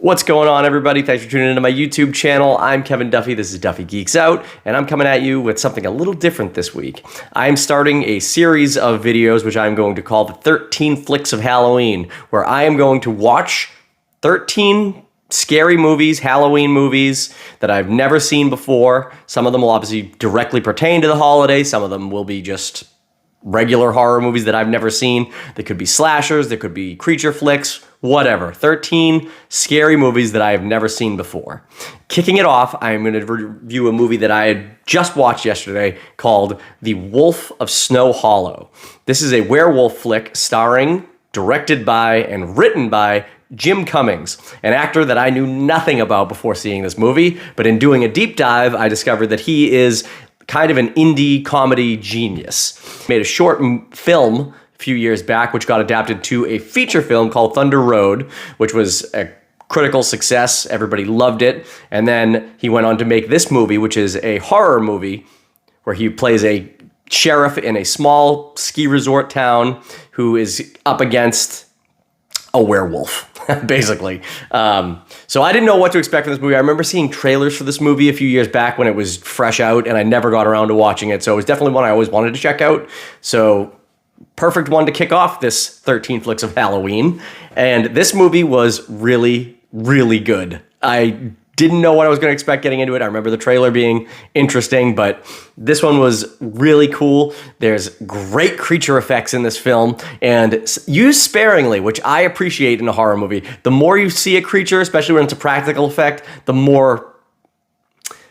What's going on, everybody? Thanks for tuning into my YouTube channel. I'm Kevin Duffy. This is Duffy Geeks Out, and I'm coming at you with something a little different this week. I'm starting a series of videos which I'm going to call the 13 Flicks of Halloween, where I am going to watch 13 scary movies, Halloween movies that I've never seen before. Some of them will obviously directly pertain to the holiday. Some of them will be just regular horror movies that I've never seen. They could be slashers, there could be creature flicks, whatever. 13 scary movies that I have never seen before. Kicking it off, I'm going to review a movie that I had just watched yesterday called The Wolf of Snow Hollow. This is a werewolf flick starring, directed by, and written by Jim Cummings, an actor that I knew nothing about before seeing this movie, but in doing a deep dive, I discovered that he is kind of an indie comedy genius. Made a short film a few years back, which got adapted to a feature film called Thunder Road, which was a critical success. Everybody loved it. And then he went on to make this movie, which is a horror movie where he plays a sheriff in a small ski resort town who is up against a werewolf, basically. So I didn't know what to expect from this movie. I remember seeing trailers for this movie a few years back when it was fresh out, and I never got around to watching it. So it was definitely one I always wanted to check out. So perfect one to kick off this 13 Flicks of Halloween. And this movie was really, really good. I didn't know what I was going to expect getting into it. I remember the trailer being interesting, but this one was really cool. There's great creature effects in this film, and used sparingly, which I appreciate in a horror movie. The more you see a creature, especially when it's a practical effect, the more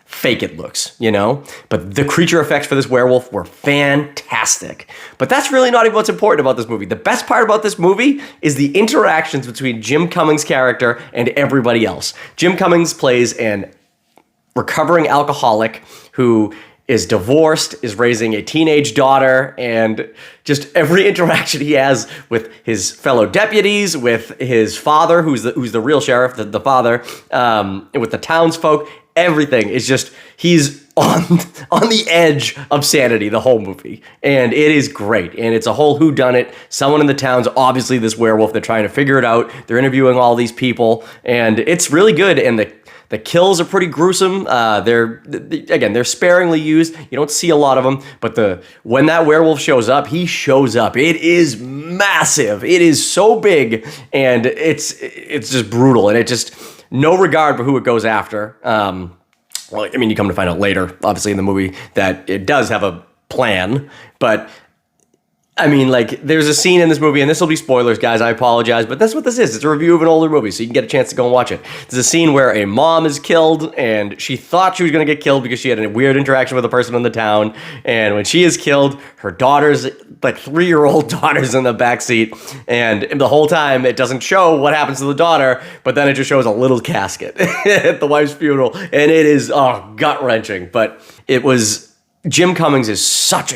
fake it looks, you know? But the creature effects for this werewolf were fantastic. But that's really not even what's important about this movie. The best part about this movie is the interactions between Jim Cummings' character and everybody else. Jim Cummings plays an recovering alcoholic who is divorced, is raising a teenage daughter, and just every interaction he has with his fellow deputies, with his father, who's the real sheriff, the father, and with the townsfolk. Everything is just, he's on the edge of sanity the whole movie. And it is great. And it's a whole whodunit. Someone in the town's obviously this werewolf. They're trying to figure it out. They're interviewing all these people. And it's really good. And the kills are pretty gruesome. They're sparingly used. You don't see a lot of them. But when that werewolf shows up, he shows up. It is massive. It is so big. And it's just brutal. And it just, no regard for who it goes after. Well, I mean, you come to find out later, obviously, in the movie, that it does have a plan. But, I mean, like, there's a scene in this movie, and this will be spoilers, guys, I apologize, but that's what this is. It's a review of an older movie, so you can get a chance to go and watch it. There's a scene where a mom is killed, and she thought she was going to get killed because she had a weird interaction with a person in the town, and when she is killed, her daughter's, like, 3-year-old daughter's in the backseat, and the whole time, it doesn't show what happens to the daughter, but then it just shows a little casket at the wife's funeral, and it is, gut-wrenching, but it was, Jim Cummings is such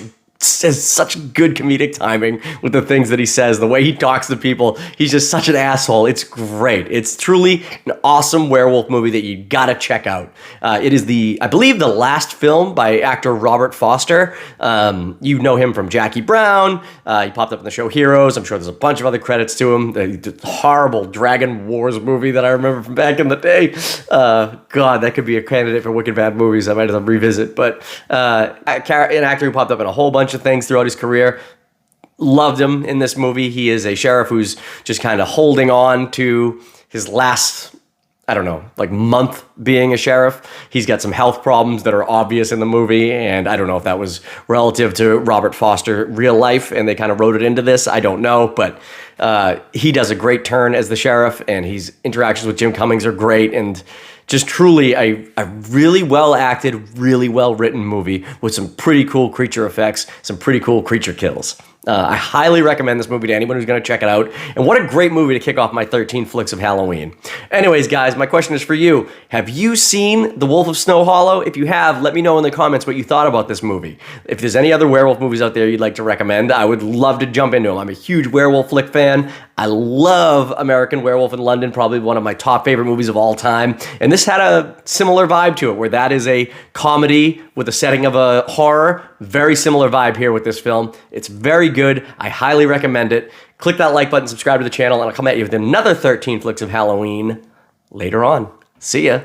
good comedic timing with the things that he says, the way he talks to people. He's just such an asshole. It's great. It's truly an awesome werewolf movie that you gotta check out. It is I believe the last film by actor Robert Foster. You know him from Jackie Brown. He popped up in the show Heroes. I'm sure there's a bunch of other credits to him. The horrible Dragon Wars movie that I remember from back in the day. God, that could be a candidate for Wicked Bad Movies. I might have to revisit. But an actor who popped up in a whole bunch of things throughout his career. Loved him in this movie. He is a sheriff who's just kind of holding on to his last, I don't know, like month being a sheriff. He's got some health problems that are obvious in the movie, and I don't know if that was relative to Robert Foster real life and they kind of wrote it into this. I don't know, but he does a great turn as the sheriff, and his interactions with Jim Cummings are great, and just truly a really well-acted, really well-written movie with some pretty cool creature effects, some pretty cool creature kills. I highly recommend this movie to anyone who's going to check it out. And what a great movie to kick off my 13 Flicks of Halloween. Anyways, guys, my question is for you. Have you seen The Wolf of Snow Hollow? If you have, let me know in the comments what you thought about this movie. If there's any other werewolf movies out there you'd like to recommend, I would love to jump into them. I'm a huge werewolf flick fan. I love American Werewolf in London, probably one of my top favorite movies of all time. And this had a similar vibe to it, where that is a comedy with a setting of a horror. Very similar vibe here with this film. It's very good. I highly recommend it. Click that like button, subscribe to the channel, and I'll come at you with another 13 Flicks of Halloween later on. See ya.